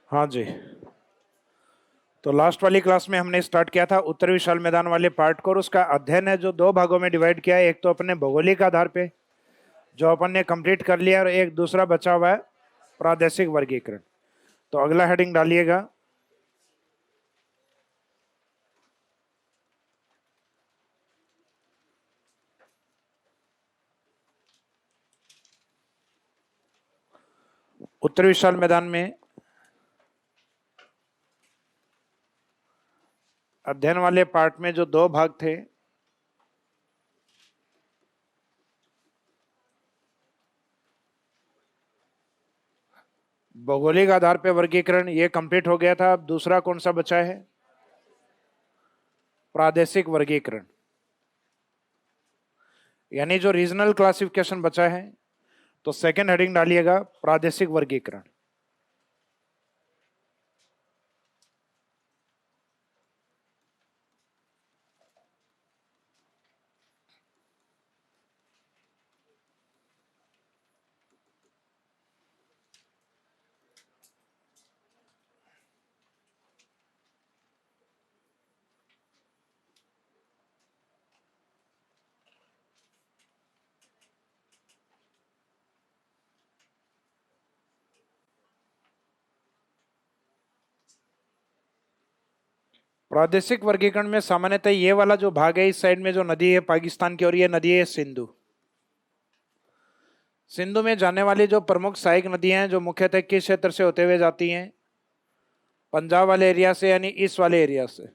हाँ जी। तो लास्ट वाली क्लास में हमने स्टार्ट किया था उत्तर विशाल मैदान वाले पार्ट को, और उसका अध्ययन है जो दो भागों में डिवाइड किया है। एक तो अपने भौगोलिक आधार पे जो अपन ने कंप्लीट कर लिया, और एक दूसरा बचा हुआ है प्रादेशिक वर्गीकरण। तो अगला हेडिंग डालिएगा। उत्तर विशाल मैदान में अध्ययन वाले पार्ट में जो दो भाग थे, भौगोलिक आधार पे वर्गीकरण, ये कंप्लीट हो गया था। अब दूसरा कौन सा बचा है? प्रादेशिक वर्गीकरण, यानी जो रीजनल क्लासिफिकेशन बचा है। तो सेकंड हेडिंग डालिएगा प्रादेशिक वर्गीकरण। प्रादेशिक वर्गीकरण में सामान्यतः ये वाला जो भाग है, इस साइड में जो नदी है पाकिस्तान की, और ये नदी है सिंधु। सिंधु में जाने वाली जो प्रमुख सहायक नदियां हैं, जो मुख्यतः किस क्षेत्र से होते हुए जाती हैं? पंजाब वाले एरिया से, यानी इस वाले एरिया से।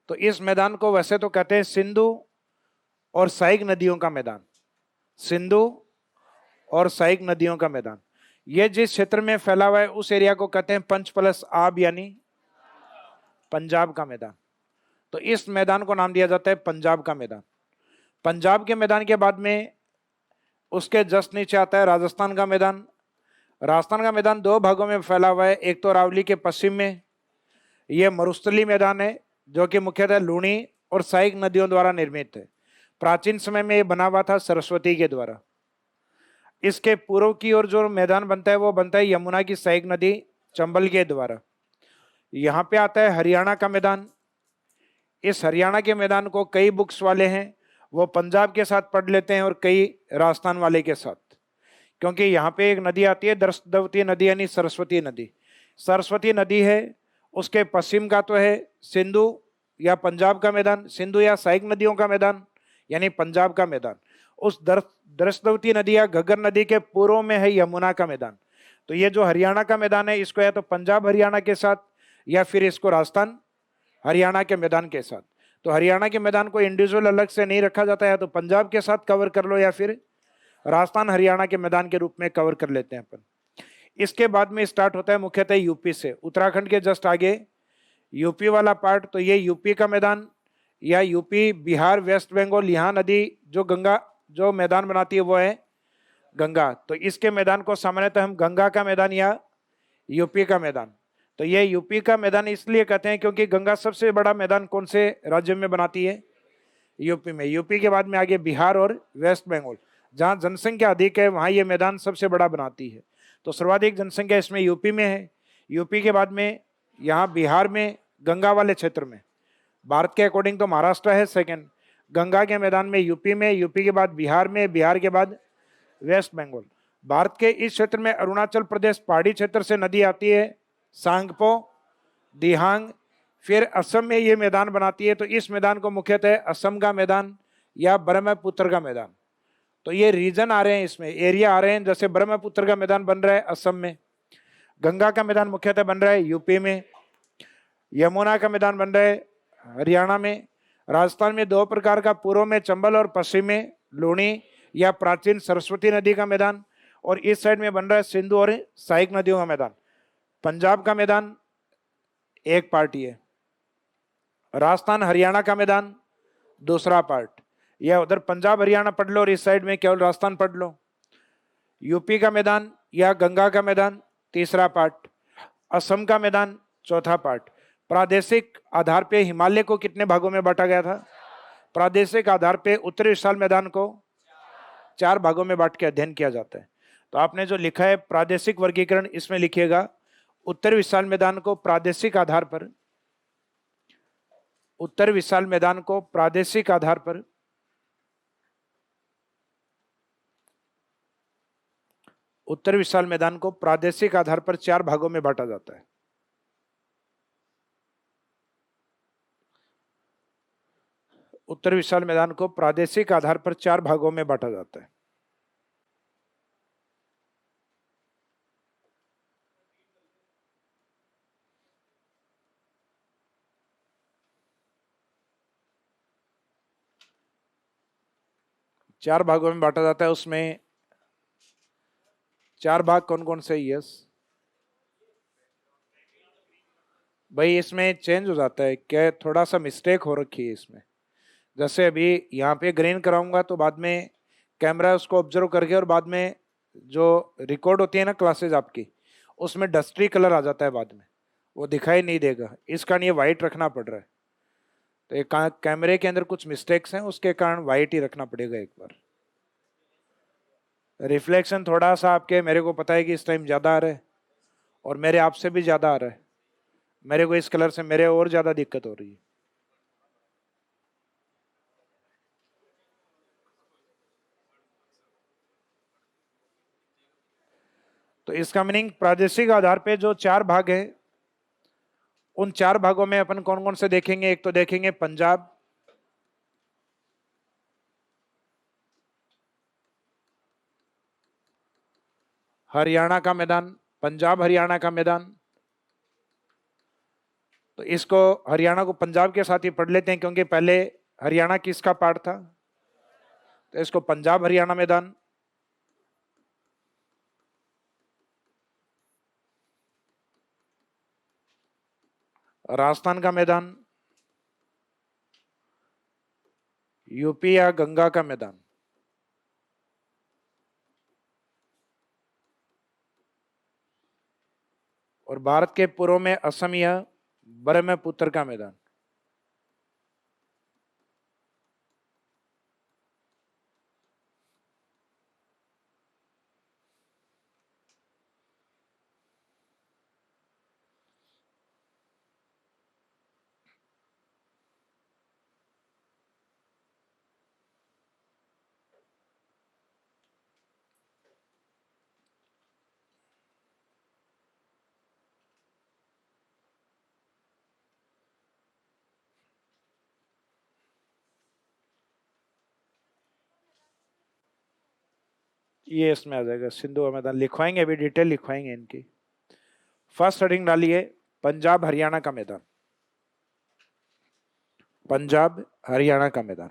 तो इस मैदान को वैसे तो कहते हैं सिंधु और सहायक नदियों का मैदान। सिंधु और सहायक नदियों का मैदान, ये जिस क्षेत्र में फैला हुआ है उस एरिया को कहते हैं पंच प्लस आब, यानी पंजाब का मैदान। तो इस मैदान को नाम दिया जाता है पंजाब का मैदान। पंजाब के मैदान के बाद में उसके जस्ट नीचे आता है राजस्थान का मैदान। राजस्थान का मैदान दो भागों में फैला हुआ है। एक तो अरावली के पश्चिम में यह मरुस्थली मैदान है, जो कि मुख्यतः लूणी और सहायक नदियों द्वारा निर्मित है। प्राचीन समय में यह बना हुआ था सरस्वती के द्वारा। इसके पूर्व की ओर जो मैदान बनता है वो बनता है यमुना की सहायक नदी चंबल के द्वारा। यहाँ पे आता है हरियाणा का मैदान। इस हरियाणा के मैदान को कई बुक्स वाले हैं वो पंजाब के साथ पढ़ लेते हैं और कई राजस्थान वाले के साथ, क्योंकि यहाँ पे एक नदी आती है द्रष्टवती नदी, यानी सरस्वती नदी। सरस्वती नदी है, उसके पश्चिम का तो है सिंधु या पंजाब का मैदान, सिंधु या सहायक नदियों का मैदान यानी पंजाब का मैदान। उस द्रष्टवती नदी या घग्गर नदी के पूर्व में है यमुना का मैदान। तो ये जो हरियाणा का मैदान है, इसको या तो पंजाब हरियाणा के साथ या फिर इसको राजस्थान हरियाणा के मैदान के साथ। तो हरियाणा के मैदान को इंडिविजुअल अलग से नहीं रखा जाता है, तो पंजाब के साथ कवर कर लो या फिर राजस्थान हरियाणा के मैदान के रूप में कवर कर लेते हैं अपन। इसके बाद में स्टार्ट होता है मुख्यतः यूपी से, उत्तराखंड के जस्ट आगे यूपी वाला पार्ट। तो ये यूपी का मैदान या यूपी बिहार वेस्ट बंगाल, यहाँ नदी जो गंगा जो मैदान बनाती है वो है गंगा। तो इसके मैदान को सामान्यतः हम गंगा का मैदान या यूपी का मैदान। तो ये यूपी का मैदान इसलिए कहते हैं क्योंकि गंगा सबसे बड़ा मैदान कौन से राज्य में बनाती है? यूपी में। यूपी के बाद में आगे बिहार और वेस्ट बंगाल, जहाँ जनसंख्या अधिक है वहाँ ये मैदान सबसे बड़ा बनाती है। तो सर्वाधिक जनसंख्या इसमें यूपी में है। यूपी के बाद में यहाँ बिहार में गंगा वाले क्षेत्र में, भारत के अकॉर्डिंग तो महाराष्ट्र है सेकेंड, गंगा के मैदान में यूपी में, यूपी के बाद बिहार में, बिहार के बाद वेस्ट बंगाल। भारत के इस क्षेत्र में अरुणाचल प्रदेश पहाड़ी क्षेत्र से नदी आती है सांगपो, दिहांग, फिर असम में ये मैदान बनाती है। तो इस मैदान को मुख्यतः असम का मैदान या ब्रह्मपुत्र का मैदान। तो ये रीजन आ रहे हैं, इसमें एरिया आ रहे हैं। जैसे ब्रह्मपुत्र का मैदान बन रहा है असम में, गंगा का मैदान मुख्यतः बन रहा है यूपी में, यमुना का मैदान बन रहा है हरियाणा में। राजस्थान में दो प्रकार का, पूर्व में चंबल और पश्चिम में लूणी या प्राचीन सरस्वती नदी का मैदान, और इस साइड में बन रहा है सिंधु और सहायक नदियों का मैदान। पंजाब का मैदान एक पार्ट है, राजस्थान हरियाणा का मैदान दूसरा पार्ट, या उधर पंजाब हरियाणा पढ़ लो और इस साइड में केवल राजस्थान पढ़ लो। यूपी का मैदान या गंगा का मैदान तीसरा पार्ट, असम का मैदान चौथा पार्ट। प्रादेशिक आधार पे हिमालय को कितने भागों में बांटा गया था? प्रादेशिक आधार पे उत्तरी विशाल मैदान को 4 भागों में बांट के अध्ययन किया जाता है। तो आपने जो लिखा है प्रादेशिक वर्गीकरण, इसमें लिखिएगा उत्तर विशाल मैदान को प्रादेशिक आधार पर, उत्तर विशाल मैदान को प्रादेशिक आधार पर, उत्तर विशाल मैदान को प्रादेशिक आधार पर 4 भागों में बांटा जाता है। उत्तर विशाल मैदान को प्रादेशिक आधार पर 4 भागों में बांटा जाता है। चार भागों में बांटा जाता है। उसमें 4 भाग कौन कौन से? यस भाई, इसमें चेंज हो जाता है क्या? थोड़ा सा मिस्टेक हो रखी है इसमें। जैसे अभी यहाँ पे ग्रीन कराऊंगा तो बाद में कैमरा उसको ऑब्जर्व करके, और बाद में जो रिकॉर्ड होती है ना क्लासेज आपकी, उसमें डस्टी कलर आ जाता है बाद में, वो दिखाई नहीं देगा। इस कारण ये वाइट रखना पड़ रहा है। तो एक कैमरे के अंदर कुछ मिस्टेक्स हैं, उसके कारण वाइट ही रखना पड़ेगा एक बार। रिफ्लेक्शन थोड़ा सा आपके, मेरे को पता है कि इस टाइम ज़्यादा आ रहा है, और मेरे आपसे भी ज़्यादा आ रहा है। मेरे को इस कलर से मेरे और ज़्यादा दिक्कत हो रही है। तो इसका मीनिंग प्रादेशिक आधार पे जो 4 भाग है, उन 4 भागों में अपन कौन कौन से देखेंगे? एक तो देखेंगे पंजाब, हरियाणा का मैदान, पंजाब हरियाणा का मैदान। तो इसको हरियाणा को पंजाब के साथ ही पढ़ लेते हैं, क्योंकि पहले हरियाणा किसका पार्ट था। तो इसको पंजाब हरियाणा मैदान। राजस्थान का मैदान, यूपी या गंगा का मैदान, और भारत के पूर्व में असम या ब्रह्मपुत्र का मैदान। ये इसमें आ जाएगा, सिंधु का मैदान लिखवाएंगे, अभी डिटेल लिखवाएंगे इनकी। फर्स्ट हेडिंग डालिए पंजाब हरियाणा का मैदान, पंजाब हरियाणा का मैदान।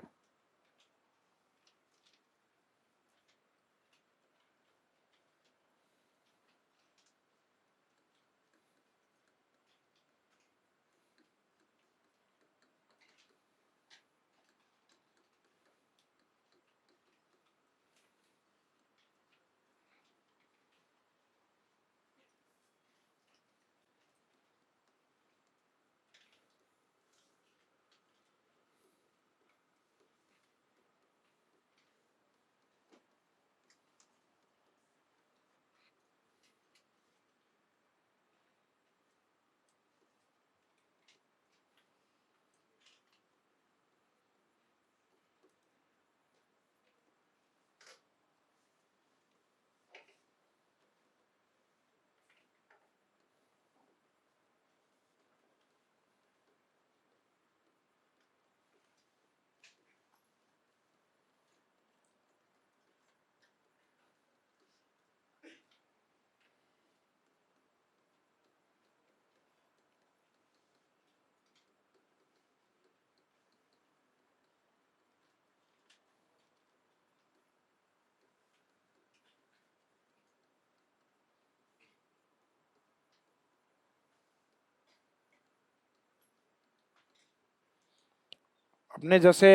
अपने जैसे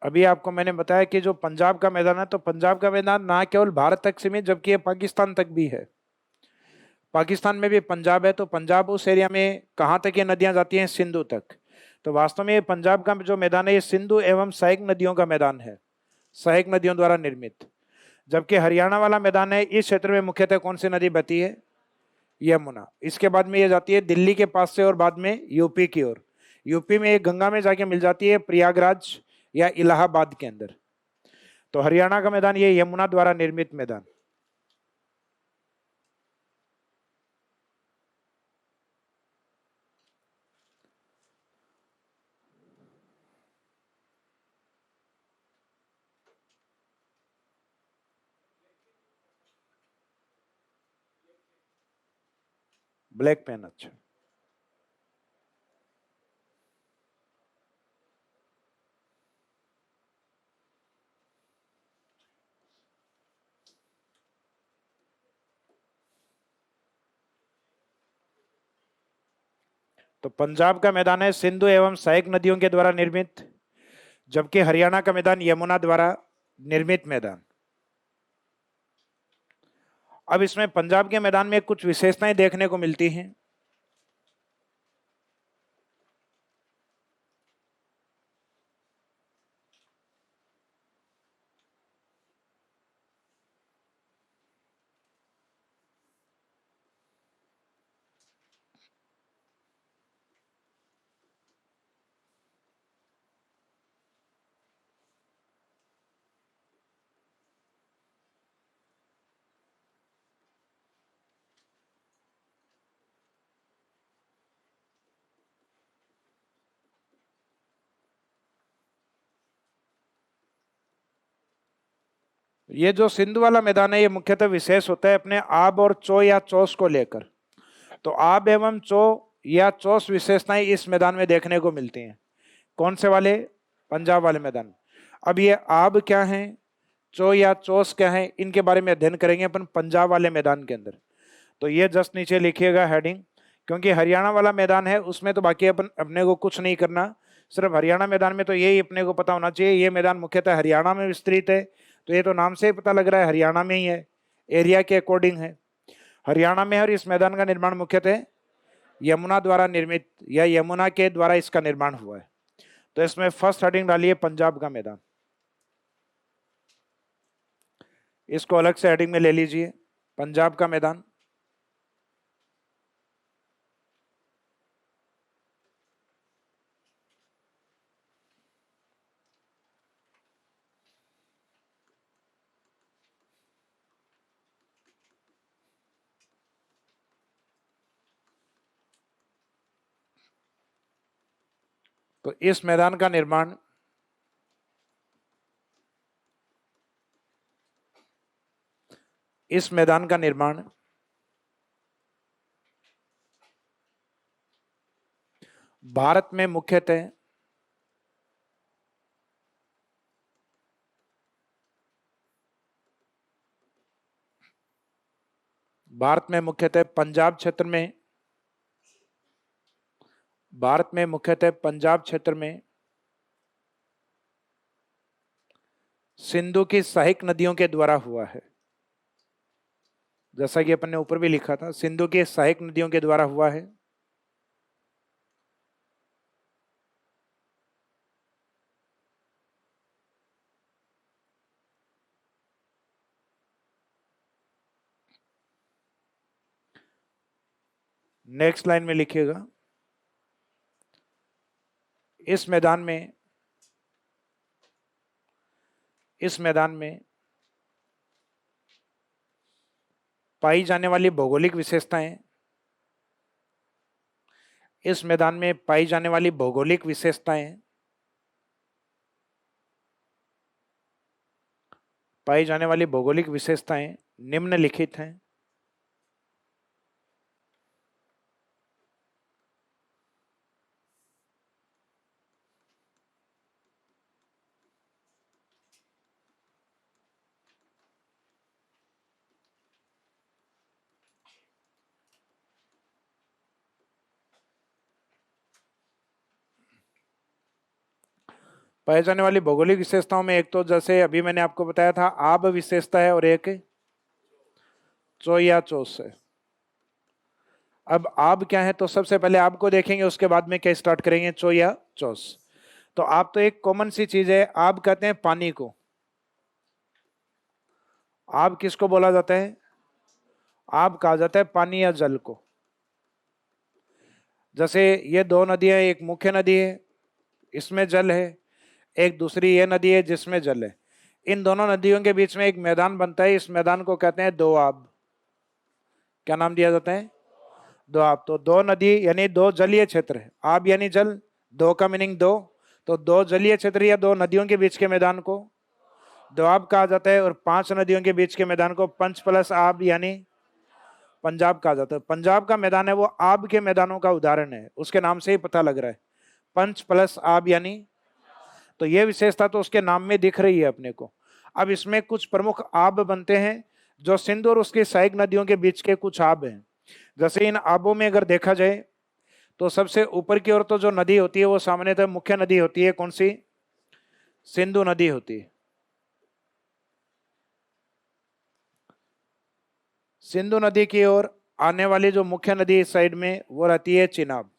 अभी आपको मैंने बताया कि जो पंजाब का मैदान है, तो पंजाब का मैदान ना केवल भारत तक सीमित, जबकि ये पाकिस्तान तक भी है। पाकिस्तान में भी पंजाब है, तो पंजाब उस एरिया में कहाँ तक ये नदियां जाती हैं? सिंधु तक। तो वास्तव में ये पंजाब का जो मैदान है, ये सिंधु एवं सहायक नदियों का मैदान है, सहायक नदियों द्वारा निर्मित। जबकि हरियाणा वाला मैदान है, इस क्षेत्र में मुख्यतः कौन सी नदी बहती है? यमुना। इसके बाद में ये जाती है दिल्ली के पास से और बाद में यूपी की ओर। यूपी में एक गंगा में जाके मिल जाती है प्रयागराज या इलाहाबाद के अंदर। तो हरियाणा का मैदान ये यमुना द्वारा निर्मित मैदान। ब्लैक पेन, अच्छा। तो पंजाब का मैदान है सिंधु एवं सहायक नदियों के द्वारा निर्मित, जबकि हरियाणा का मैदान यमुना द्वारा निर्मित मैदान। अब इसमें पंजाब के मैदान में कुछ विशेषताएं देखने को मिलती हैं। ये जो सिंधु वाला मैदान है ये मुख्यतः विशेष होता है अपने आब और चो या चौस को लेकर। तो आब एवं चो या चौस विशेषताएं इस मैदान में देखने को मिलती हैं। कौन से वाले? पंजाब वाले मैदान। अब ये आब क्या है, चो या चौस क्या है, इनके बारे में अध्ययन करेंगे अपन पंजाब वाले मैदान के अंदर। तो ये जस्ट नीचे लिखिएगा हेडिंग, क्योंकि हरियाणा वाला मैदान है उसमें तो बाकी अपने को कुछ नहीं करना, सिर्फ हरियाणा मैदान में तो यही अपने को पता होना चाहिए ये मैदान मुख्यतः हरियाणा में विस्तृत है। तो ये तो नाम से ही पता लग रहा है हरियाणा में ही है, एरिया के अकॉर्डिंग है, हरियाणा में है। और इस मैदान का निर्माण मुख्यतः यमुना द्वारा निर्मित या यमुना के द्वारा इसका निर्माण हुआ है। तो इसमें फर्स्ट हेडिंग डालिए पंजाब का मैदान, इसको अलग से हेडिंग में ले लीजिए, पंजाब का मैदान। तो इस मैदान का निर्माण भारत में मुख्यतः पंजाब क्षेत्र में, सिंधु की सहायक नदियों के द्वारा हुआ है। जैसा कि अपन ने ऊपर भी लिखा था, सिंधु की सहायक नदियों के द्वारा हुआ है। नेक्स्ट लाइन में लिखिएगा, इस मैदान में पाई जाने वाली भौगोलिक विशेषताएं, निम्नलिखित हैं। पाए जाने वाली भौगोलिक विशेषताओं में एक तो जैसे अभी मैंने आपको बताया था आब विशेषता है और एक चो या चौस है। अब आब क्या है, तो सबसे पहले आब को देखेंगे, उसके बाद में क्या स्टार्ट करेंगे, चो या चौस। तो आब तो एक कॉमन सी चीज है, आब कहते हैं पानी को। आब किसको बोला जाता है? आब कहा जाता है पानी या जल को। जैसे ये दो नदियां, एक मुख्य नदी है इसमें जल है, एक दूसरी ये नदी है जिसमें जल है। इन दोनों नदियों के बीच में एक मैदान बनता है, इस मैदान को कहते हैं दो आब। क्या नाम दिया जाता है? दो आब। तो दो नदी यानी दो जलीय क्षेत्र है, आब यानी जल, दो का मीनिंग दो, तो दो जलीय क्षेत्र या दो नदियों के बीच के मैदान को दोआब कहा जाता है। और 5 नदियों के बीच के मैदान को पंच प्लस आब यानी पंजाब कहा जाता है। पंजाब का मैदान है वो आब के मैदानों का उदाहरण है, उसके नाम से ही पता लग रहा है, पंच प्लस आब यानी। तो ये विशेषता तो उसके नाम में दिख रही है अपने को। अब इसमें कुछ प्रमुख आब बनते हैं जो सिंधु और उसकी सहायक नदियों के बीच के कुछ आब हैं। जैसे इन आबों में अगर देखा जाए तो सबसे ऊपर की ओर तो जो नदी होती है वो सामान्यतः मुख्य नदी होती है। कौन सी? सिंधु नदी होती है। सिंधु नदी की ओर आने वाली जो मुख्य नदी इस साइड में वो रहती है चिनाब।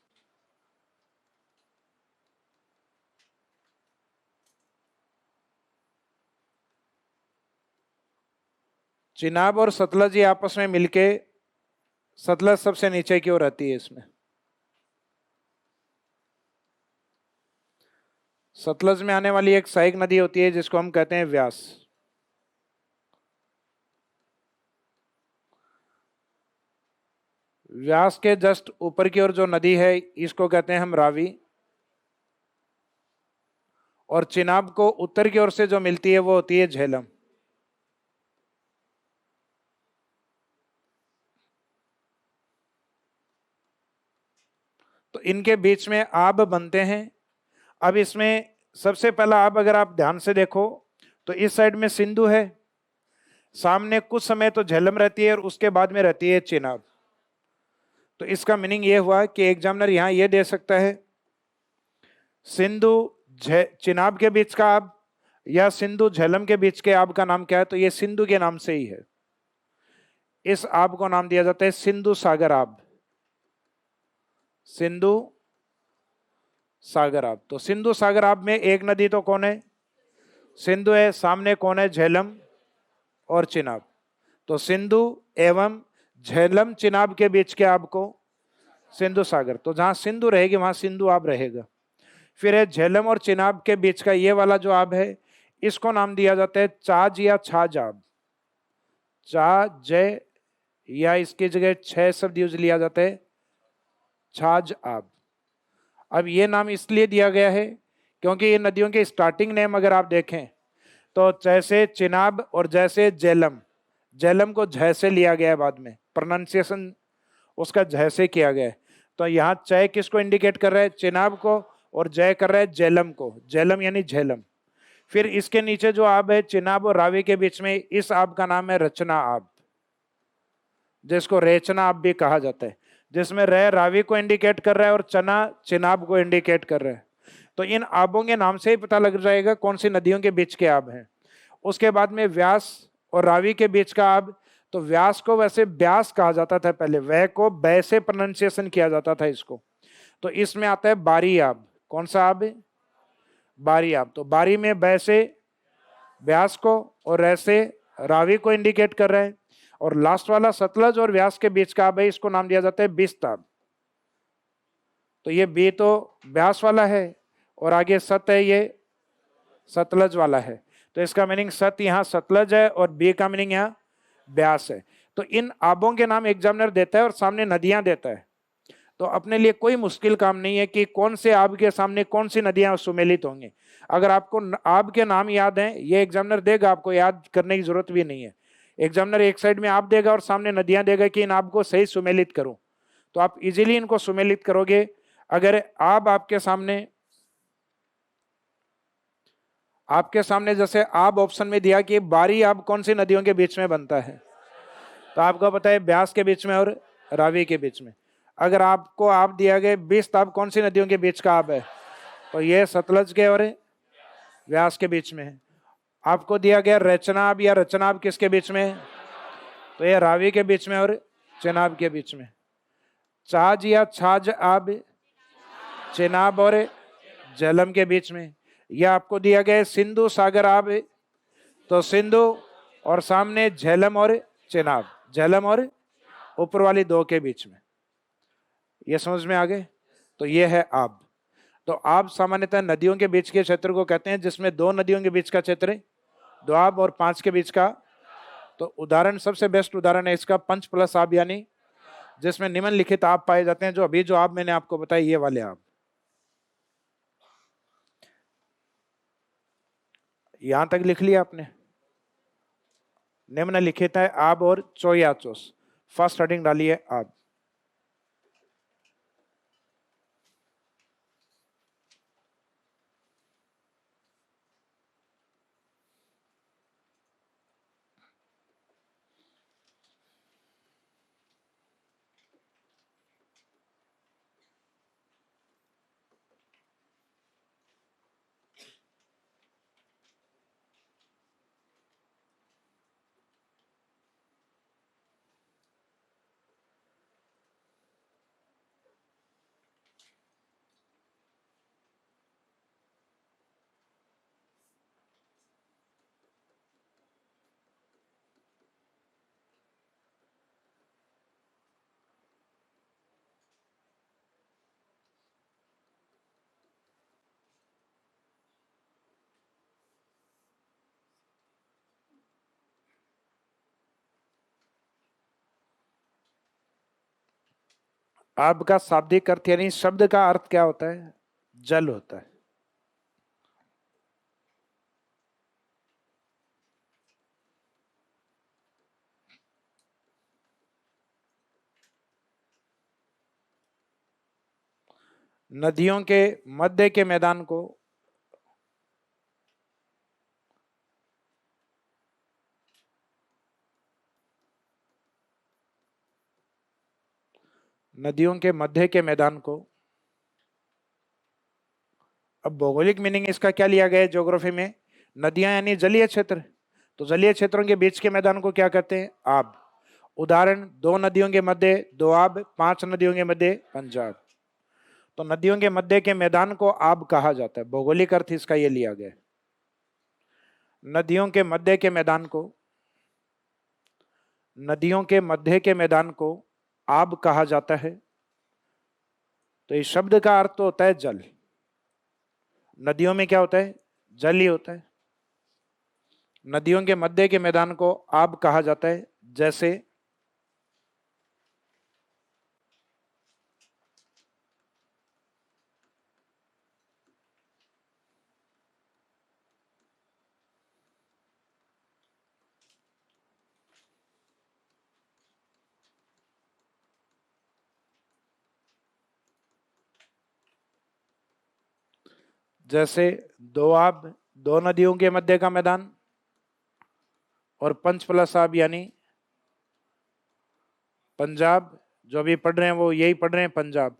चिनाब और सतलज ये आपस में मिलके, सतलज सबसे नीचे की ओर रहती है इसमें। सतलज में आने वाली एक सहायक नदी होती है जिसको हम कहते हैं व्यास। व्यास के जस्ट ऊपर की ओर जो नदी है इसको कहते हैं हम रावी। और चिनाब को उत्तर की ओर से जो मिलती है वो होती है झेलम। तो इनके बीच में आब बनते हैं। अब इसमें सबसे पहला आब अगर आप ध्यान से देखो तो इस साइड में सिंधु है, सामने कुछ समय तो झेलम रहती है और उसके बाद में रहती है चिनाब। तो इसका मीनिंग ये हुआ कि एग्जामिनर यहां ये दे सकता है सिंधु चिनाब के बीच का आब या सिंधु झेलम के बीच के आब का नाम क्या है, तो ये सिंधु के नाम से ही है। इस आब को नाम दिया जाता है सिंधु सागर आब। सिंधु सागर आब। तो सिंधु सागर आब में एक नदी तो कौन है? सिंधु है, सामने कौन है? झेलम और चिनाब। तो सिंधु एवं झेलम चिनाब के बीच के आब को सिंधु सागर। तो जहां सिंधु रहेगी वहां सिंधु आब रहेगा। फिर है झेलम और चिनाब के बीच का ये वाला जो आब है इसको नाम दिया जाता है चाज या छाज आब। चा जय या इसकी जगह 6 शब्द यूज लिया जाता है, छाज आब। अब ये नाम इसलिए दिया गया है क्योंकि ये नदियों के स्टार्टिंग नेम अगर आप देखें तो जैसे चिनाब और जैसे झेलम, झेलम को झ से लिया गया है, बाद में प्रोनाउंसिएशन उसका झ से किया गया है। तो यहाँ चय किसको इंडिकेट कर रहा है? चिनाब को, और जय कर रहा है झेलम को, झेलम यानी झेलम। फिर इसके नीचे जो आब है चिनाब और रावी के बीच में, इस आब का नाम है रचना आब, जिसको रेचना आब भी कहा जाता है, जिसमें रह रावी को इंडिकेट कर रहा है और चना चिनाब को इंडिकेट कर रहा है। तो इन आबों के नाम से ही पता लग जाएगा कौन सी नदियों के बीच के आब हैं। उसके बाद में व्यास और रावी के बीच का आब, तो व्यास को वैसे ब्यास कहा जाता था पहले, वह को बै से प्रोनाउंसिएशन किया जाता था इसको। तो इसमें आता है बारी आब। कौन सा आब है? बारी आब। तो बारी में बै से व्यास को और रै से रावी को इंडिकेट कर रहा है। और लास्ट वाला सतलज और व्यास के बीच का आब है, इसको नाम दिया जाता है बिस्त आब। तो ये बी तो व्यास वाला है और आगे सत है, ये सतलज वाला है। तो इसका मीनिंग सत यहाँ सतलज है और बी का मीनिंग यहाँ व्यास है। तो इन आबों के नाम एग्जामिनर देता है और सामने नदियां देता है। तो अपने लिए कोई मुश्किल काम नहीं है कि कौन से आब के सामने कौन सी नदियां सुमेलित होंगी। अगर आपको आब के नाम याद हैं, ये एग्जामिनर देगा, आपको याद करने की जरूरत भी नहीं है। एग्जामिनर एक साइड में आब देगा और सामने नदियां देगा कि इन आब को सही सुमेलित करो, तो आप इजीली इनको सुमेलित करोगे। अगर आब आपके सामने जैसे आब ऑप्शन में दिया कि बारी आब कौन सी नदियों के बीच में बनता है, तो आपको पता है ब्यास के बीच में और रावी के बीच में। अगर आपको आब दिया गया बिस्त आब कौन सी नदियों के बीच का आब है, तो ये सतलज के और व्यास के बीच में है। आपको दिया गया रचना आब या रचना आब किसके बीच में है, तो ये रावी के बीच में और चिनाब के बीच में। चाज या छाज आब चिनाब और झेलम के बीच में। यह आपको दिया गया सिंधु सागर आब, तो सिंधु और सामने झेलम और चिनाब, झेलम और ऊपर वाली दो के बीच में। ये समझ में आ गए? तो ये है आब। तो आब सामान्यतः नदियों के बीच के क्षेत्र को कहते हैं, जिसमें दो नदियों के बीच का क्षेत्र है दोआब और पांच के बीच का। तो उदाहरण, सबसे बेस्ट उदाहरण है इसका पंच प्लस आब, यानी जिसमें निम्नलिखित आब पाए जाते हैं। जो अभी जो आब मैंने आपको बताई, ये वाले आब। यहां तक लिख लिया आपने? निम्नलिखित है आब और चोयाचोस। फर्स्ट हेडिंग डाली है आब। आब का शाब्दिक अर्थ यानी शब्द का अर्थ क्या होता है? जल होता है। नदियों के मध्य के मैदान को नदियों के मध्य के मैदान को, अब भौगोलिक मीनिंग इसका क्या लिया गया है ज्योग्राफी में? नदियां यानी जलीय क्षेत्र। तो जलीय क्षेत्रों के बीच के मैदान को क्या कहते हैं? आब। उदाहरण, दो नदियों के मध्य दोआब, पांच नदियों के मध्य पंजाब। तो नदियों के मध्य के मैदान को आब कहा जाता है। भौगोलिक अर्थ इसका ये लिया गया। नदियों के मध्य के मैदान को, नदियों के मध्य के मैदान को आब कहा जाता है। तो इस शब्द का अर्थ तो होता है जल। नदियों में क्या होता है? जल ही होता है। नदियों के मध्य के मैदान को आब कहा जाता है। जैसे जैसे दोआब, दो नदियों के मध्य का मैदान, और पंच प्लस आब यानी पंजाब। जो अभी पढ़ रहे हैं वो यही पढ़ रहे हैं, पंजाब।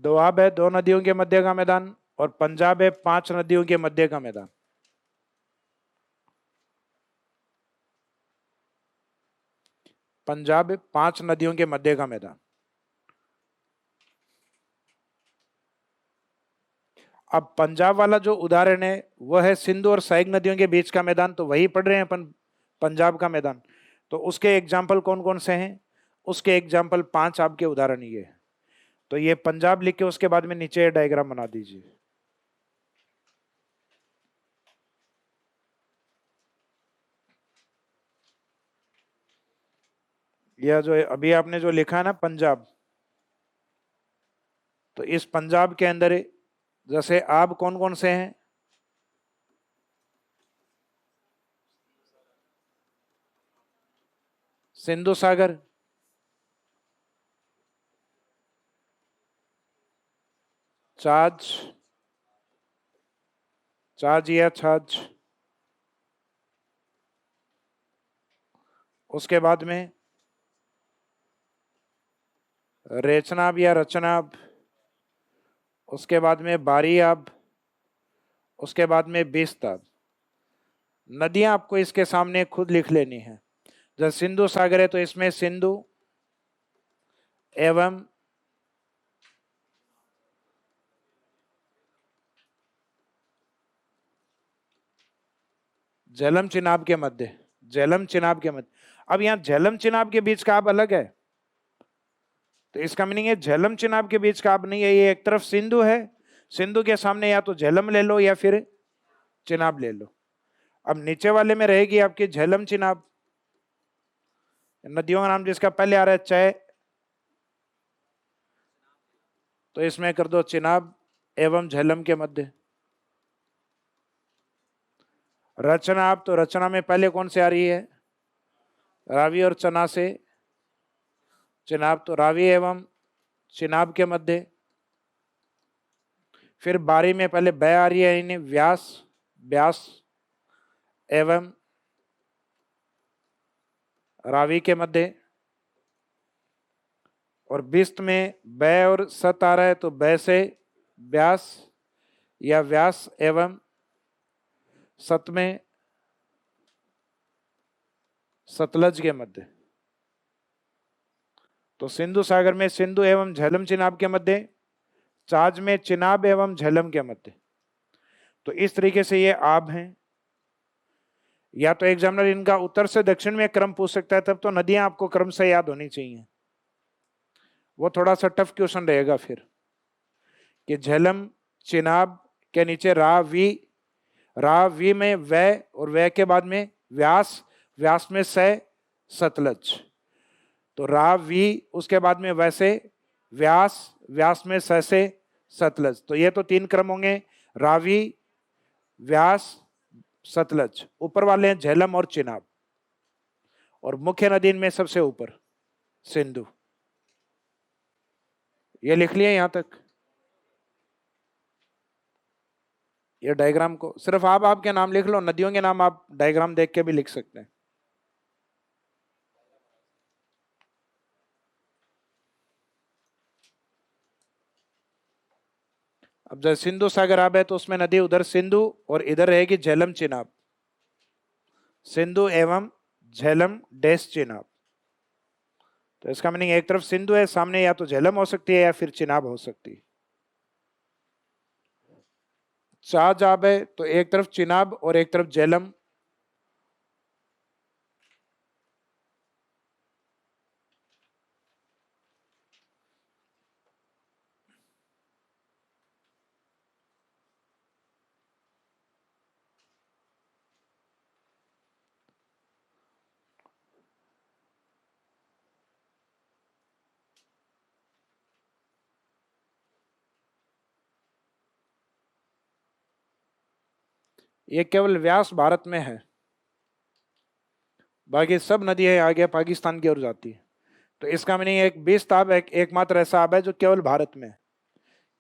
दोआब है दो नदियों के मध्य का मैदान, और पंजाब है पांच नदियों के मध्य का मैदान। पंजाब पांच नदियों के मध्य का मैदान। अब पंजाब वाला जो उदाहरण है वह है सिंधु और सहायक नदियों के बीच का मैदान। तो वही पढ़ रहे हैं अपन, पंजाब का मैदान। तो उसके एग्जाम्पल कौन कौन से हैं? उसके एग्जाम्पल पांच आपके उदाहरण ये है। तो ये पंजाब लिख के उसके बाद में नीचे डायग्राम बना दीजिए। यह जो अभी आपने जो लिखा है ना पंजाब, तो इस पंजाब के अंदर जैसे आब कौन कौन से हैं? सिंधु सागर, छाछ, छाछ या छाछ, उसके बाद में रेचनाब या रचनाब, उसके बाद में बारियाब, उसके बाद में बेस्ताब। नदियां आपको इसके सामने खुद लिख लेनी है। जैसे सिंधु सागर है तो इसमें सिंधु, एवं झेलम चिनाब के मध्य, झेलम चिनाब के मध्य। अब यहां झेलम चिनाब के बीच का आप अलग है, तो इसका मीनिंग है झेलम चिनाब के बीच का आप नहीं है। ये एक तरफ सिंधु है, सिंधु के सामने या तो झेलम ले लो या फिर चिनाब ले लो। अब नीचे वाले में रहेगी आपकी झेलम चिनाब, नदियों का नाम जिसका पहले आ रहा है चय, तो इसमें कर दो चिनाब एवं झेलम के मध्य। रचना, आप तो रचना में पहले कौन से आ रही है, रावी और चना से, चिनाब तो रावी एवं चिनाब के मध्य। फिर बारी में पहले बै आ रही है, इन्हें व्यास, व्यास एवं रावी के मध्य। और बिस्त में बै और सत आ रहा है, तो बै से व्यास या व्यास एवं सत में सतलज के मध्य। तो सिंधु सागर में सिंधु एवं झेलम चिनाब के मध्य, चाज में चिनाब एवं झेलम के मध्य। तो इस तरीके से ये आब हैं। या तो एग्जामिनर इनका उत्तर से दक्षिण में क्रम पूछ सकता है, तब तो नदियां आपको क्रम से याद होनी चाहिए, वो थोड़ा सा टफ क्वेश्चन रहेगा फिर, कि झेलम चिनाब के नीचे रावी में वै और वै के बाद में व्यास, व्यास में सै सतलज, तो रावी उसके बाद में वैसे व्यास, व्यास में स से सतलज। तो ये तो 3 क्रम होंगे, रावी व्यास सतलज। ऊपर वाले हैं झेलम और चिनाब, और मुख्य नदी में सबसे ऊपर सिंधु। ये लिख लिया यहां तक। ये डायग्राम को सिर्फ आप आपके नाम लिख लो, नदियों के नाम आप डायग्राम देख के भी लिख सकते हैं। अब जैसे सिंधु सागर आब है, तो उसमें नदी उधर सिंधु और इधर रहेगी झेलम चिनाब, सिंधु एवं झेलम डैश चिनाब। तो इसका मीनिंग एक तरफ सिंधु है, सामने या तो झेलम हो सकती है या फिर चिनाब हो सकती है। चाज आब है, तो एक तरफ चिनाब और एक तरफ झेलम। ये केवल व्यास भारत में है, बाकी सब नदियां आगे पाकिस्तान की ओर जाती है। तो इसका मीनिंग एक 20 ताब एकमात्र ऐसा आब है जो केवल भारत में है,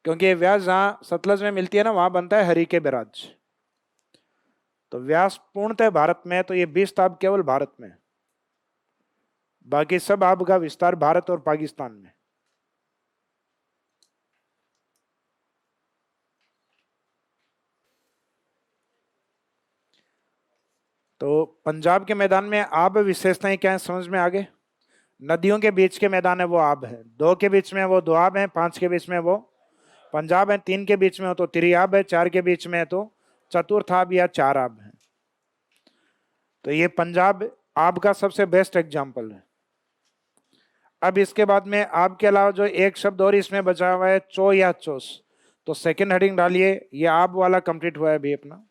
क्योंकि ये व्यास जहां सतलज में मिलती है ना, वहां बनता है हरि के बैराज। तो व्यास पूर्णतः भारत में है, तो ये 20 ताब केवल भारत में है, बाकी सब आब का विस्तार भारत और पाकिस्तान में। तो पंजाब के मैदान में आब विशेषताएं क्या है, समझ में आ गए। नदियों के बीच के मैदान है वो आब है, 2 के बीच में वो दोआब है, 5 के बीच में वो पंजाब है, 3 के बीच में हो तो तिरियाब है, 4 के बीच में है तो चतुर्थाब या 4 आब है। तो ये पंजाब आब का सबसे बेस्ट एग्जाम्पल है। अब इसके बाद में आब के अलावा जो एक शब्द और इसमें बचा हुआ है, चो या चोस, तो सेकंड हेडिंग डालिए, ये आब वाला कंप्लीट हुआ है अभी अपना।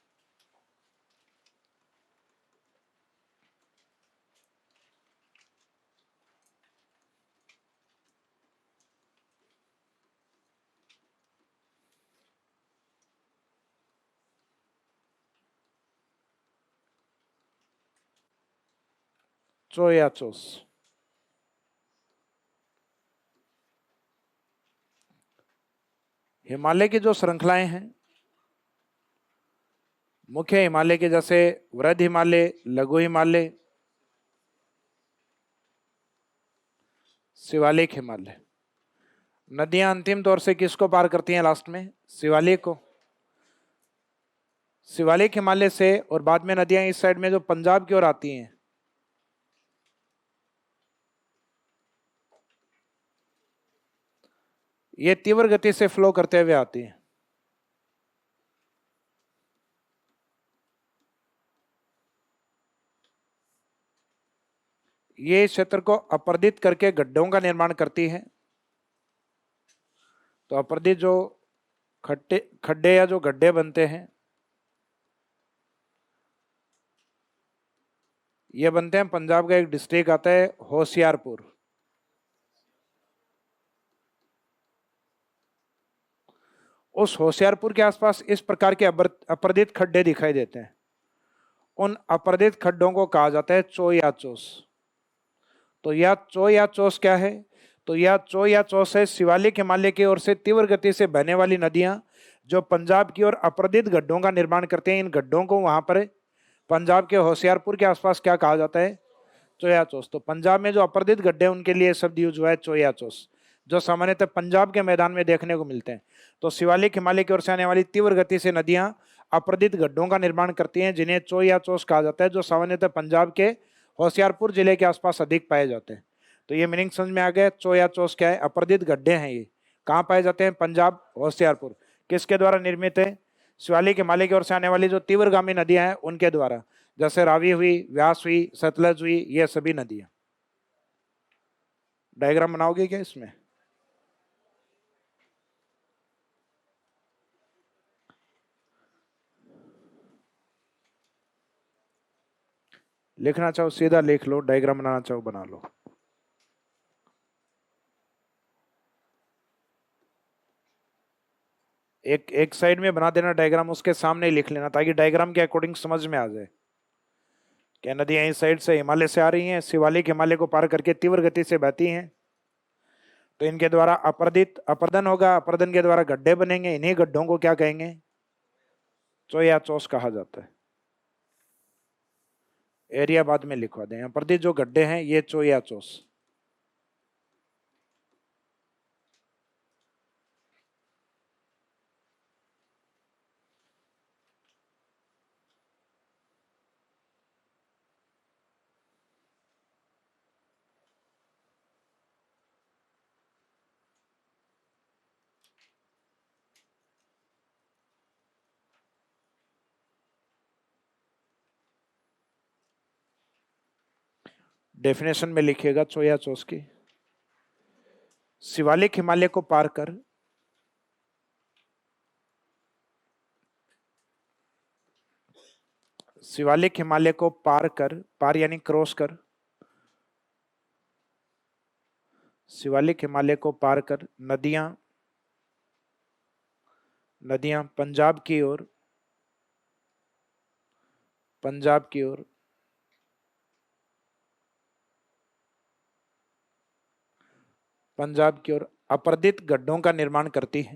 चो या चोस। हिमालय की जो श्रृंखलाएं हैं, मुख्य हिमालय के जैसे वृद्ध हिमालय, लघु हिमालय, शिवालिक हिमालय। नदियां अंतिम तौर से किसको पार करती हैं लास्ट में, शिवालिक को। शिवालिक हिमालय से और बाद में नदियां इस साइड में जो पंजाब की ओर आती हैं, ये तीव्र गति से फ्लो करते हुए आती है। ये इस क्षेत्र को अपर्दित करके गड्ढों का निर्माण करती है। तो अपर्दित जो खड्डे खड्डे या जो गड्ढे बनते हैं, ये बनते हैं, पंजाब का एक डिस्ट्रिक्ट आता है होशियारपुर। उस होशियारपुर के आसपास इस प्रकार के अपर्दित खड्डे दिखाई देते हैं। उन अपर्दित खड्डों को कहा जाता है चो या चोस। तो यह चो या चोस क्या है? तो यह चो या चोस है शिवालिक हिमालय की ओर से तीव्र गति से बहने वाली नदियां जो पंजाब की ओर अपर्दित गड्ढों का निर्माण करते हैं। इन गड्ढों को वहां पर पंजाब के होशियारपुर के आसपास क्या कहा जाता है? चोया चोस। तो पंजाब में जो अपर्दित गड्ढे हैं उनके लिए शब्द यूज हुआ है चोया चोस, जो सामान्यतः पंजाब के मैदान में देखने को मिलते हैं। तो शिवालिक हिमालय की ओर से आने वाली तीव्र गति से नदियां अपर्दित गड्ढों का निर्माण करती हैं, जिन्हें चो या चोस कहा जाता है, जो सामान्यतः पंजाब के होशियारपुर जिले के आसपास अधिक पाए जाते हैं। तो ये मीनिंग समझ में आ गया। चो या चोस क्या है? अपर्दित गड्ढे हैं। ये कहाँ पाए जाते हैं? पंजाब, होशियारपुर। किसके द्वारा निर्मित है? शिवालिक हिमालय की ओर से आने वाली जो तीव्रगामी नदियां हैं उनके द्वारा, जैसे रावी हुई, व्यास हुई, सतलज हुई, ये सभी नदियां। डायग्राम बनाओगे क्या इसमें? लिखना चाहो सीधा लिख लो, डायग्राम बनाना चाहो बना लो। एक एक साइड में बना देना डायग्राम, उसके सामने ही लिख लेना, ताकि डायग्राम के अकॉर्डिंग समझ में आ जाए। क्या नदियां इस साइड से हिमालय से आ रही हैं, शिवालिक हिमालय को पार करके तीव्र गति से बहती हैं, तो इनके द्वारा अपर्दन होगा। अपर्दन के द्वारा गड्ढे बनेंगे। इन्हीं गड्ढों को क्या कहेंगे? चो या चोस कहा जाता है। एरिया बाद में लिखवा दें। अपर्दित जो गड्ढे हैं ये चो या चोस। डेफिनेशन में लिखिएगा चो या चोस की। शिवालिक हिमालय को पार कर शिवालिक हिमालय को पार कर, पार यानी क्रॉस कर, शिवालिक हिमालय को पार कर नदियां नदियां पंजाब की ओर पंजाब की ओर पंजाब की ओर अपर्दित गड्ढों का निर्माण करती है।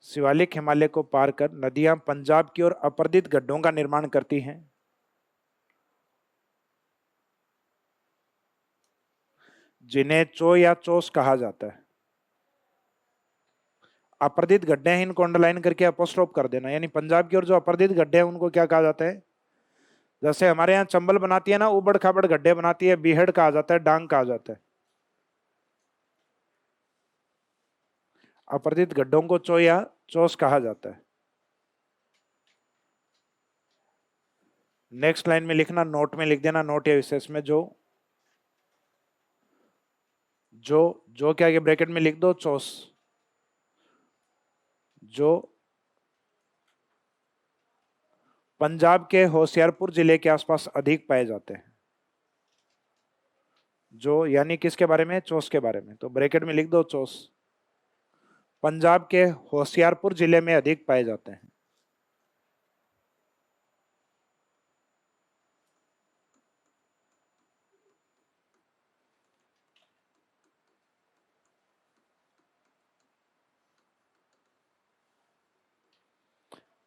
शिवालिक हिमालय को पार कर नदियां पंजाब की ओर अपर्दित गड्ढों का निर्माण करती हैं, जिन्हें चो या चोस कहा जाता है। अपर्दित गड्ढे हैं, इनको अंडरलाइन करके अपोस्ट्रोफ कर देना। यानी पंजाब की ओर जो अपर्दित गड्ढे हैं उनको क्या कहा जाता है? जैसे हमारे यहाँ चंबल बनाती है ना, उबड़ खाबड़ गड्ढे बनाती है, बीहड़ कहा जाता है, डांग कहा जाता है। अपर्दित गड्ढों को चो या चोस कहा जाता है। नेक्स्ट लाइन में लिखना, नोट में लिख देना, नोट या विशेष में जो जो जो क्या आगे ब्रैकेट में लिख दो, चोस, जो पंजाब के होशियारपुर जिले के आसपास अधिक पाए जाते हैं। जो यानी किसके बारे में? चोस के बारे में। तो ब्रैकेट में लिख दो चोस, पंजाब के होशियारपुर जिले में अधिक पाए जाते हैं।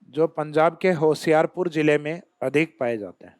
जो पंजाब के होशियारपुर जिले में अधिक पाए जाते हैं।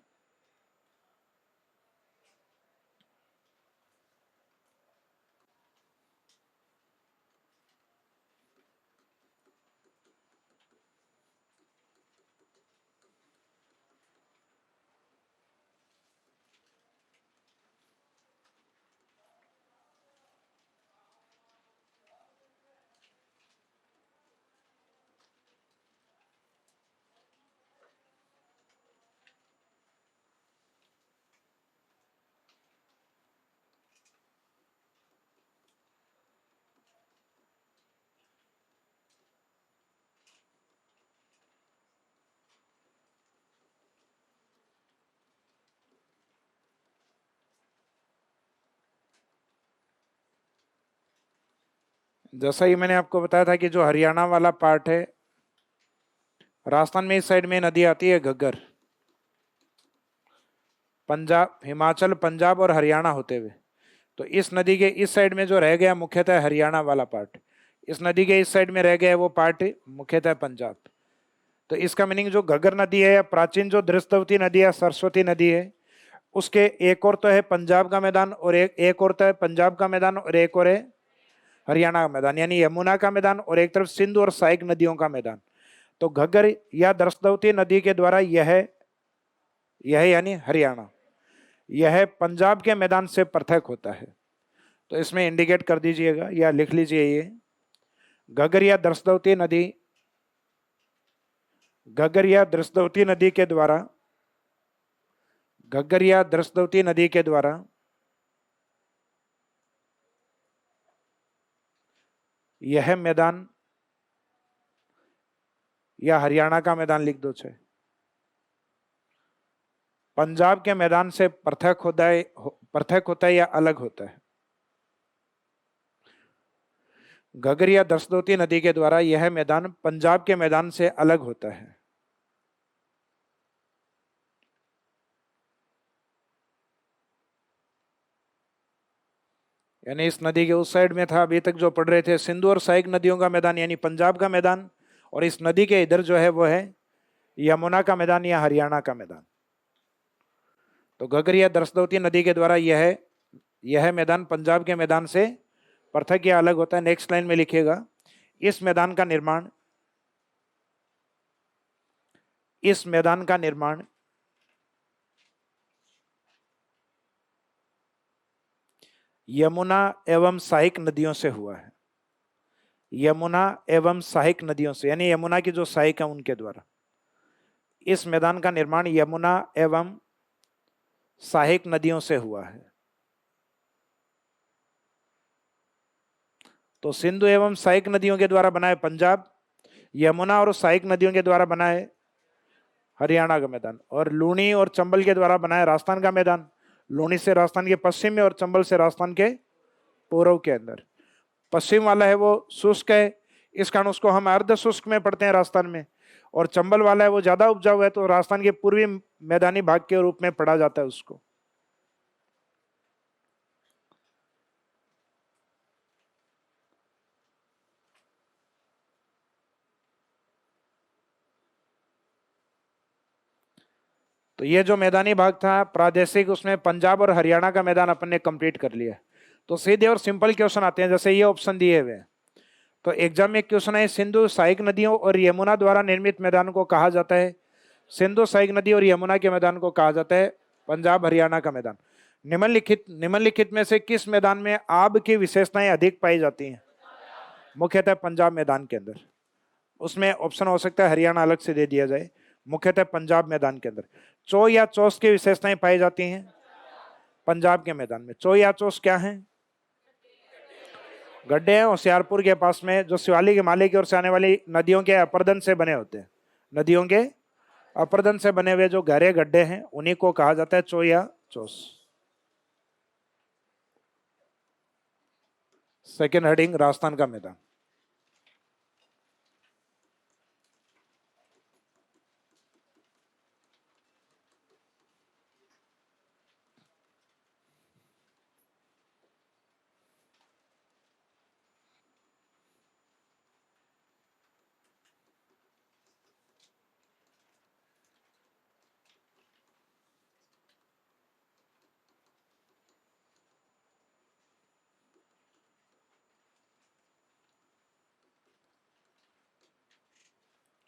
जैसा ही मैंने आपको बताया था कि जो हरियाणा वाला पार्ट है, राजस्थान में इस साइड में नदी आती है घग्गर, पंजाब, हिमाचल, पंजाब और हरियाणा होते हुए। तो इस नदी के इस साइड में जो रह गया मुख्यतः हरियाणा वाला पार्ट, इस नदी के इस साइड में रह गया वो पार्ट मुख्यतः पंजाब। तो इसका मीनिंग जो घग्गर नदी है या प्राचीन जो दृष्टवती नदी है, सरस्वती नदी है, उसके एक और तो है पंजाब का मैदान और एक और तो है पंजाब का मैदान और एक और है हरियाणा का मैदान, यानी यमुना का मैदान और एक तरफ सिंधु और सहायक नदियों का मैदान। तो घग्गर या दृष्टवती नदी के द्वारा यह यानी हरियाणा, यह पंजाब के मैदान से पृथक होता है। तो इसमें इंडिकेट कर दीजिएगा या लिख लीजिए ये घग्गर या दृष्टवती नदी, घग्गर या दृष्टवती नदी के द्वारा, घग्गर या दृष्टवती नदी के द्वारा यह मैदान या हरियाणा का मैदान लिख दो छे, पंजाब के मैदान से पृथक होता है या अलग होता है। घग्गर या दृष्टवती नदी के द्वारा यह मैदान पंजाब के मैदान से अलग होता है। यानी इस नदी के उस साइड में था अभी तक जो पढ़ रहे थे सिंधु और सहायक नदियों का मैदान यानी पंजाब का मैदान, और इस नदी के इधर जो है वो है यमुना का मैदान या हरियाणा का मैदान। तो घग्गर या दृष्टवती नदी के द्वारा यह मैदान पंजाब के मैदान से पृथक या अलग होता है। नेक्स्ट लाइन में लिखिएगा इस मैदान का निर्माण, इस मैदान का निर्माण यमुना एवं सहायक नदियों से हुआ है। यमुना एवं सहायक नदियों से यानी यमुना की जो सहायक है उनके द्वारा इस मैदान का निर्माण यमुना एवं सहायक नदियों से हुआ है। तो सिंधु एवं सहायक नदियों के द्वारा बना है पंजाब, यमुना और सहायक नदियों के द्वारा बना है हरियाणा का मैदान, और लूनी और चंबल के द्वारा बना है राजस्थान का मैदान। लूनी से राजस्थान के पश्चिम में और चंबल से राजस्थान के पूर्व के अंदर। पश्चिम वाला है वो शुष्क है, इस कारण उसको हम अर्ध शुष्क में पढ़ते हैं राजस्थान में, और चंबल वाला है वो ज्यादा उपजाऊ है तो राजस्थान के पूर्वी मैदानी भाग के रूप में पढ़ा जाता है उसको। तो ये जो मैदानी भाग था प्रादेशिक, उसमें पंजाब और हरियाणा का मैदान अपन ने कंप्लीट कर लिया। तो सीधे और सिंपल क्वेश्चन आते हैं, जैसे ये ऑप्शन दिए हुए। तो एग्जाम में क्वेश्चन है सिंधु सहायक नदियों और यमुना द्वारा निर्मित मैदान को कहा जाता है, सिंधु सहायक नदी और यमुना के मैदान को कहा जाता है पंजाब हरियाणा का मैदान। निम्नलिखित में से किस मैदान में आब की विशेषताएं अधिक पाई जाती हैं? मुख्यतः पंजाब मैदान के अंदर। उसमें ऑप्शन हो सकता है हरियाणा अलग से दे दिया जाए, मुख्यतः पंजाब मैदान के अंदर चो या चौस की विशेषताएं पाई जाती हैं पंजाब के मैदान में। चो या चौस क्या है? गड्ढे हैं होशियारपुर के पास में जो शिवालिक हिमालय की ओर से आने वाली नदियों के अपर्दन से बने होते हैं, नदियों के अपर्दन से बने हुए जो गहरे गड्ढे हैं उन्हीं को कहा जाता है चो या चौस। सेकेंड हेडिंग राजस्थान का मैदान।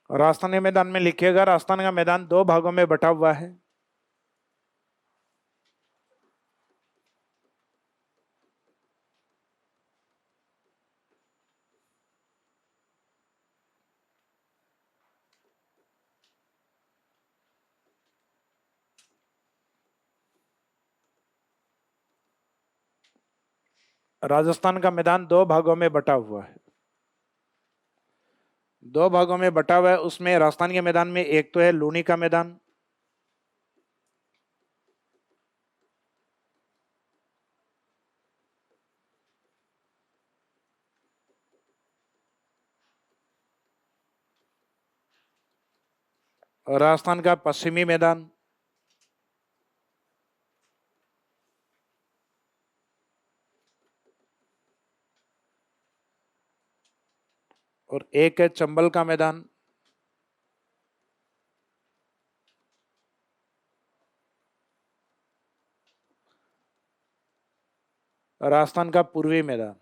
राजस्थान के मैदान में लिखिएगा राजस्थान का मैदान दो भागों में बटा हुआ है। राजस्थान का मैदान दो भागों में बटा हुआ है, दो भागों में बटा हुआ है। उसमें राजस्थान के मैदान में एक तो है लूनी का मैदान, राजस्थान का पश्चिमी मैदान, और एक है चंबल का मैदान। राजस्थान का पूर्वी मैदान।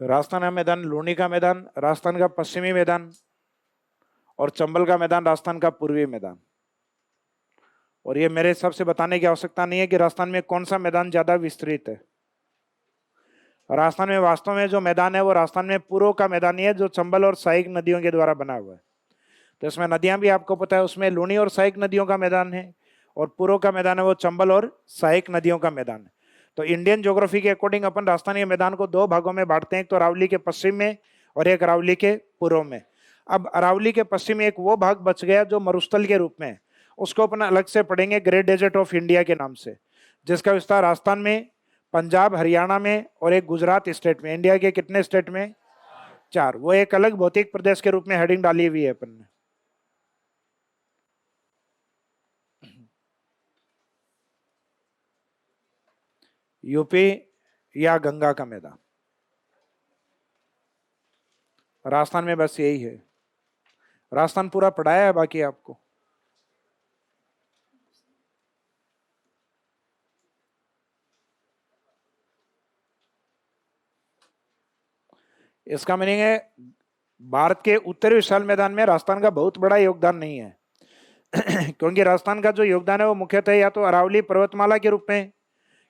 राजस्थान का मैदान लूनी का मैदान, राजस्थान का पश्चिमी मैदान, और चंबल का मैदान राजस्थान का पूर्वी मैदान। और ये मेरे हिसाब से बताने की आवश्यकता नहीं है कि राजस्थान में कौन सा मैदान ज्यादा विस्तृत है। राजस्थान में वास्तव में जो मैदान है वो राजस्थान में पूर्व का मैदान ही है, जो चंबल और सहायक नदियों के द्वारा बना हुआ है। तो इसमें नदियां भी आपको पता है, उसमें लूनी और सहायक नदियों का मैदान है, और पूर्व का मैदान है वो चंबल और सहायक नदियों का मैदान है। तो इंडियन ज्योग्राफी के अकॉर्डिंग अपन राजस्थान के मैदान को दो भागों में बांटते हैं, एक तो अरावली के पश्चिम में और एक अरावली के पूर्व में। अब अरावली के पश्चिम में एक वो भाग बच गया जो मरुस्थल के रूप में है, उसको अपन अलग से पढ़ेंगे ग्रेट डेजर्ट ऑफ इंडिया के नाम से, जिसका विस्तार राजस्थान में, पंजाब, हरियाणा में और एक गुजरात स्टेट में। इंडिया के कितने स्टेट में? 4। वो एक अलग भौतिक प्रदेश के रूप में हेडिंग डाली हुई है अपन ने। यूपी या गंगा का मैदान। राजस्थान में बस यही है। राजस्थान पूरा पढ़ाया है बाकी आपको। इसका मीनिंग है भारत के उत्तरी विशाल मैदान में राजस्थान का बहुत बड़ा योगदान नहीं है क्योंकि राजस्थान का जो योगदान है वो मुख्यतः या तो अरावली पर्वतमाला के रूप में,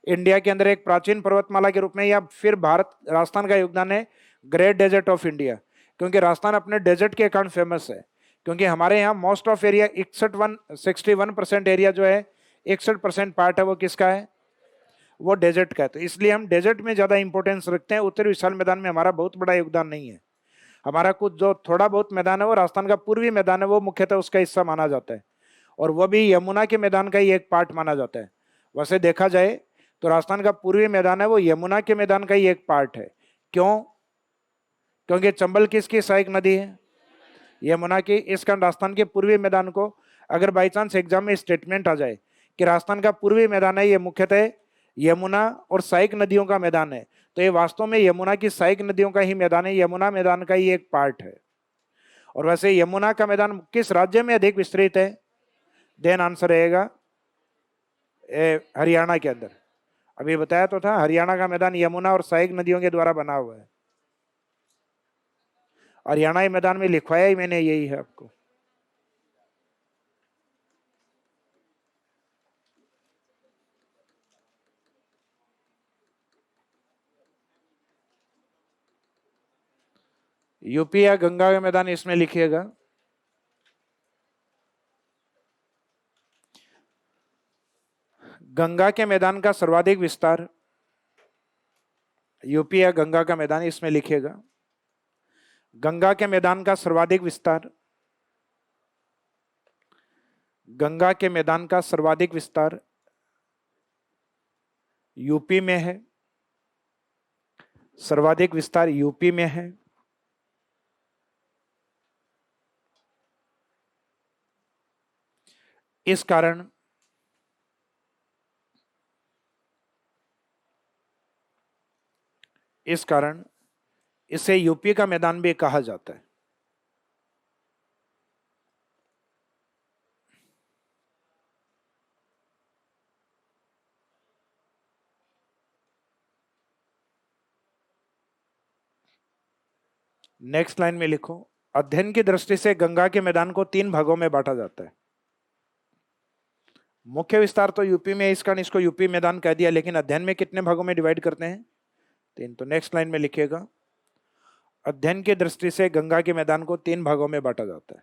इंडिया के अंदर एक प्राचीन पर्वतमाला के रूप में, या फिर भारत राजस्थान का योगदान है ग्रेट डेजर्ट ऑफ इंडिया, क्योंकि राजस्थान अपने डेजर्ट के कारण फेमस है। क्योंकि हमारे यहाँ मोस्ट ऑफ एरिया 61% एरिया जो है, 61% पार्ट है वो किसका है? वो डेजर्ट का है। तो इसलिए हम डेजर्ट में ज्यादा इंपॉर्टेंस रखते हैं। उत्तरी विशाल मैदान में हमारा बहुत बड़ा योगदान नहीं है। हमारा कुछ जो थोड़ा बहुत मैदान है वो राजस्थान का पूर्वी मैदान है, वो मुख्यतः उसका हिस्सा माना जाता है, और वो भी यमुना के मैदान का ही एक पार्ट माना जाता है। वैसे देखा जाए तो राजस्थान का पूर्वी मैदान है वो यमुना के मैदान का ही एक पार्ट है। क्यों? क्योंकि चंबल किसकी सहायक नदी है? यमुना की। इस कारण राजस्थान के पूर्वी मैदान को अगर बाई चांस एग्जाम में स्टेटमेंट आ जाए कि राजस्थान का पूर्वी मैदान है ये मुख्यतः यमुना और सहायक नदियों का मैदान है, तो ये वास्तव में यमुना की सहायक नदियों का ही मैदान है, यमुना मैदान का ही एक पार्ट है। और वैसे यमुना का मैदान किस राज्य में अधिक विस्तृत है? देन आंसर रहेगा हरियाणा के अंदर। अभी बताया तो था, हरियाणा का मैदान यमुना और सहायक नदियों के द्वारा बना हुआ है। हरियाणा के मैदान में लिखवाया ही मैंने यही है आपको। यूपी या गंगा का मैदान इसमें लिखिएगा। गंगा के मैदान का सर्वाधिक विस्तार, यूपी या गंगा का मैदान इसमें लिखिएगा। गंगा के मैदान का सर्वाधिक विस्तार, गंगा के मैदान का सर्वाधिक विस्तार यूपी में है, सर्वाधिक विस्तार यूपी में है। इस कारण इसे यूपी का मैदान भी कहा जाता है। नेक्स्ट लाइन में लिखो, अध्ययन की दृष्टि से गंगा के मैदान को 3 भागों में बांटा जाता है। मुख्य विस्तार तो यूपी में, इस कारण इसको यूपी मैदान कह दिया, लेकिन अध्ययन में कितने भागों में डिवाइड करते हैं? 3। तो नेक्स्ट लाइन में लिखिएगा, अध्ययन की दृष्टि से गंगा के मैदान को 3 भागों में बांटा जाता है।